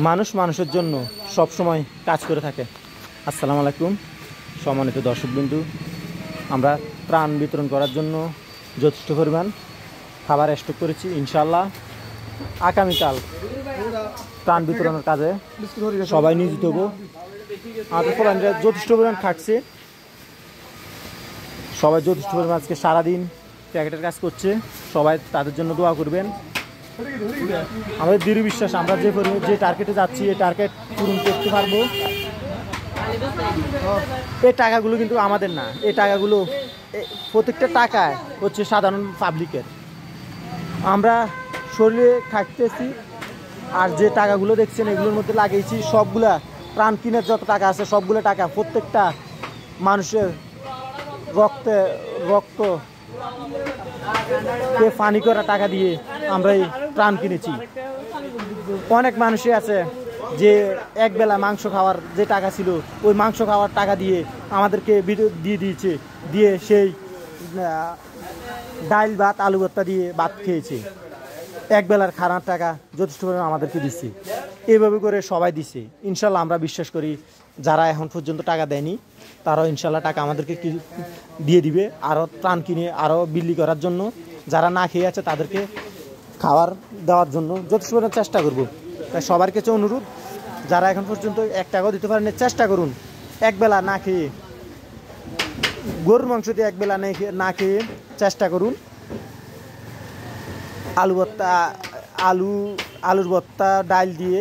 মানুষ মানুষের জন্য সব সময় কাজ করে থাকে। আসসালামু আলাইকুম সম্মানিত দর্শকবৃন্দু, আমরা ত্রাণ বিতরণ করার জন্য যথেষ্ট পরিমাণ খাবার স্টক করেছি। ইনশাআল্লাহ আগামীকাল ত্রাণ বিতরণের কাজে সবাই নিয়োজিত হব। আমাদের ফলানরা যথেষ্ট পরিমাণ খাটছে, সবাই যথেষ্ট পরিমাণ আজকে সারাদিন প্যাকেটের কাজ করছে। সবাই তাদের জন্য দোয়া করবেন। আমাদের দৃঢ় বিশ্বাস আমরা যে টার্গেটে যাচ্ছি এই টার্গেট পূরণ করতে পারবো। এই টাকাগুলো কিন্তু আমাদের না, এই টাকাগুলো প্রত্যেকটা টাকায় হচ্ছে সাধারণ পাবলিকের। আমরা শরীরে খাটতেছি, আর যে টাকাগুলো দেখছেন এগুলোর মধ্যে লাগিয়েছি সবগুলা প্রাণ কিনের যত টাকা আছে সবগুলো টাকা প্রত্যেকটা মানুষের রক্ত পানি করা টাকা দিয়ে আমরা এই প্রাণ কিনেছি। অনেক মানুষই আছে যে একবেলা মাংস খাওয়ার যে টাকা ছিল ওই মাংস খাওয়ার টাকা দিয়ে আমাদেরকে দিয়ে দিয়েছে, দিয়ে সেই ডাল ভাত আলু ভর্তা দিয়ে ভাত খেয়েছে। একবেলার খানার টাকা যথেষ্ট পরিমাণে আমাদেরকে দিচ্ছে। এইভাবে করে সবাই দিচ্ছে। ইনশাল্লাহ আমরা বিশ্বাস করি যারা এখন পর্যন্ত টাকা দেয়নি তারাও ইনশাল্লাহ টাকা আমাদেরকে দিয়ে দিবে আরও ত্রাণ কিনে আরও বিলি করার জন্য। যারা না খেয়ে আছে তাদেরকে খাবার দেওয়ার জন্য যথেষ্ট পরিমাণে চেষ্টা করব। তাই সবার কাছে অনুরোধ, যারা এখন পর্যন্ত 1 টাকাও দিতে পারেন চেষ্টা করুন একবেলা না খেয়ে, গরুর মাংস দিয়ে একবেলা না খেয়ে চেষ্টা করুন আলুর ভর্তা ডাল দিয়ে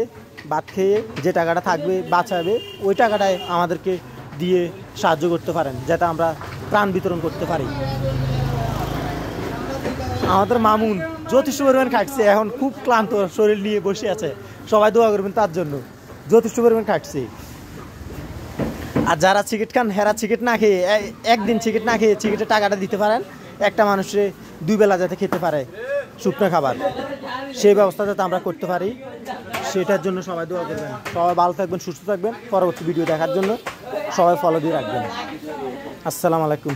ভাত খেয়ে যে টাকাটা থাকবে বাঁচাবে ওই টাকাটাই আমাদেরকে দিয়ে সাহায্য করতে পারেন, যাতে আমরা ত্রাণ বিতরণ করতে পারি। আমাদের মামুন যথেষ্ট পরিমাণ খাটছে, এখন খুব ক্লান্ত শরীর নিয়ে বসে আছে। সবাই দোয়া করবেন তার জন্য, যথেষ্ট পরিমাণ খাটছে। আর যারা সিগারেট খান হেরা সিগারেট না খেয়ে একদিন সিগারেট না খেয়ে সিগারেটের টাকাটা দিতে পারেন, একটা মানুষে 2 বেলা যাতে খেতে পারে শুকনো খাবার, সেই ব্যবস্থা যাতে আমরা করতে পারি সেটার জন্য সবাই দোয়া করবেন। সবাই ভালো থাকবেন, সুস্থ থাকবেন। পরবর্তী ভিডিও দেখার জন্য সবাই ফলো দিয়ে রাখবেন। আসসালামু আলাইকুম।